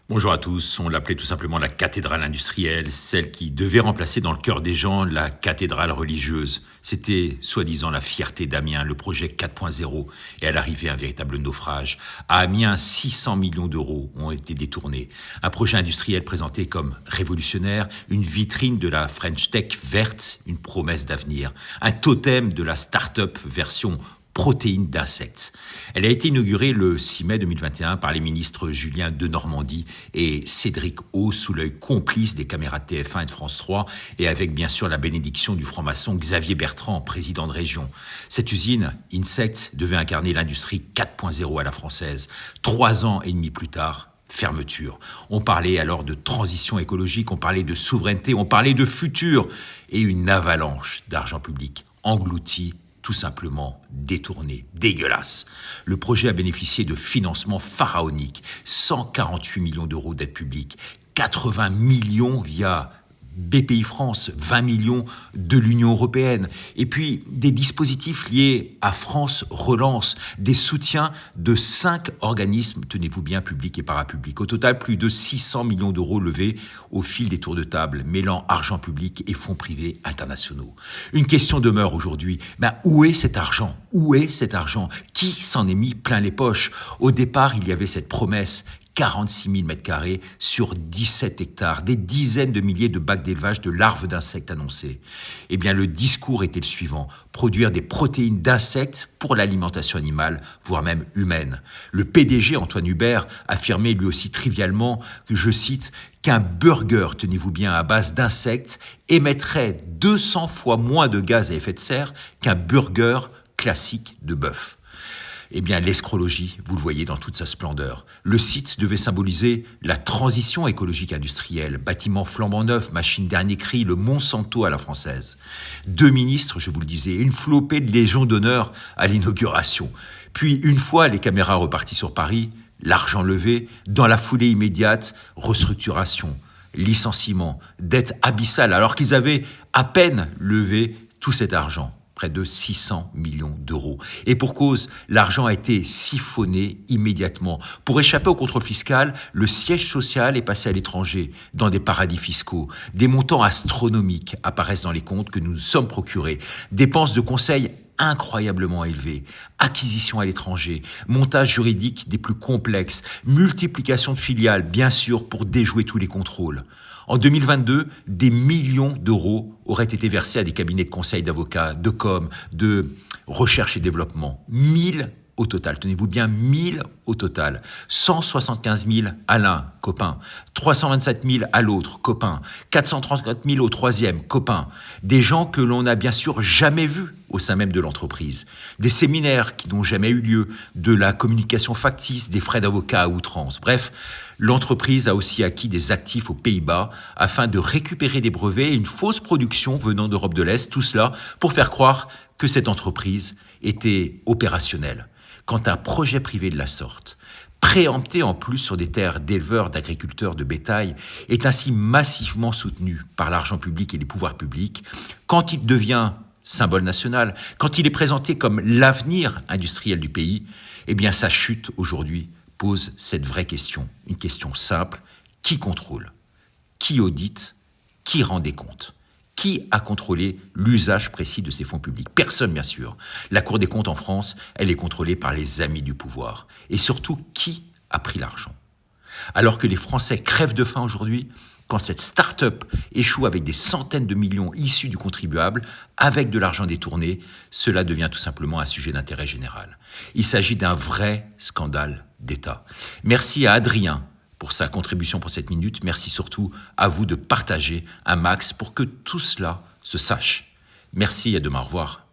Bonjour à tous, on l'appelait tout simplement la cathédrale industrielle, celle qui devait remplacer dans le cœur des gens la cathédrale religieuse. C'était soi-disant la fierté d'Amiens, le projet 4.0, et à l'arrivée un véritable naufrage. À Amiens, 600 millions d'euros ont été détournés. Un projet industriel présenté comme révolutionnaire, une vitrine de la French Tech verte, une promesse d'avenir, un totem de la start-up version protéines d'insectes. Elle a été inaugurée le 6 mai 2021 par les ministres Julien Denormandie et Cédric O sous l'œil complice des caméras de TF1 et de France 3 et avec bien sûr la bénédiction du franc-maçon Xavier Bertrand, président de région. Cette usine, Insect, devait incarner l'industrie 4.0 à la française. 3 ans et demi plus tard, fermeture. On parlait alors de transition écologique, on parlait de souveraineté, on parlait de futur et une avalanche d'argent public englouti, tout simplement détourné, dégueulasse. Le projet a bénéficié de financements pharaoniques, 148 millions d'euros d'aide publique, 80 millions via BPI France, 20 millions de l'Union européenne, et puis des dispositifs liés à France Relance, des soutiens de 5 organismes, tenez-vous bien, publics et parapublics. Au total, plus de 600 millions d'euros levés au fil des tours de table, mêlant argent public et fonds privés internationaux. Une question demeure aujourd'hui, où est cet argent ? Où est cet argent ? Qui s'en est mis plein les poches ? Au départ, il y avait cette promesse, 46 000 mètres carrés sur 17 hectares, des dizaines de milliers de bacs d'élevage de larves d'insectes annoncés. Eh bien, le discours était le suivant, produire des protéines d'insectes pour l'alimentation animale, voire même humaine. Le PDG, Antoine Hubert, affirmait lui aussi trivialement, que je cite, qu'un burger, tenez-vous bien, à base d'insectes, émettrait 200 fois moins de gaz à effet de serre qu'un burger classique de bœuf. Eh bien, l'escrologie, vous le voyez dans toute sa splendeur. Le site devait symboliser la transition écologique industrielle, bâtiments flambant neufs, machines dernier cri, le Monsanto à la française. 2 ministres, je vous le disais, une flopée de légion d'honneur à l'inauguration. Puis, une fois les caméras reparties sur Paris, l'argent levé, dans la foulée immédiate, restructuration, licenciement, dette abyssale, alors qu'ils avaient à peine levé tout cet argent. Près de 600 millions d'euros. Et pour cause, l'argent a été siphonné immédiatement. Pour échapper au contrôle fiscal, le siège social est passé à l'étranger, dans des paradis fiscaux. Des montants astronomiques apparaissent dans les comptes que nous nous sommes procurés. Dépenses de conseil incroyablement élevées, acquisitions à l'étranger, montage juridique des plus complexes, multiplication de filiales, bien sûr, pour déjouer tous les contrôles. En 2022, des millions d'euros auraient été versés à des cabinets de conseil d'avocats, de com, de recherche et développement. 1000 au total, tenez-vous bien, 1000 au total. 175 000 à l'un, copain. 327 000 à l'autre, copain. 434 000 au troisième, copain. Des gens que l'on n'a bien sûr jamais vus au sein même de l'entreprise. Des séminaires qui n'ont jamais eu lieu, de la communication factice, des frais d'avocat à outrance. Bref, l'entreprise a aussi acquis des actifs aux Pays-Bas afin de récupérer des brevets et une fausse production venant d'Europe de l'Est. Tout cela pour faire croire que cette entreprise était opérationnelle. Quand un projet privé de la sorte, préempté en plus sur des terres d'éleveurs, d'agriculteurs, de bétail, est ainsi massivement soutenu par l'argent public et les pouvoirs publics, quand il devient symbole national, quand il est présenté comme l'avenir industriel du pays, eh bien sa chute aujourd'hui pose cette vraie question, une question simple, qui contrôle ? Qui audite ? Qui rend des comptes ? Qui a contrôlé l'usage précis de ces fonds publics ? Personne, bien sûr. La Cour des comptes en France, elle est contrôlée par les amis du pouvoir. Et surtout, qui a pris l'argent ? Alors que les Français crèvent de faim aujourd'hui, quand cette start-up échoue avec des centaines de millions issus du contribuable, avec de l'argent détourné, cela devient tout simplement un sujet d'intérêt général. Il s'agit d'un vrai scandale d'État. Merci à Adrien pour sa contribution pour cette minute. Merci surtout à vous de partager un max pour que tout cela se sache. Merci et à demain. Au revoir.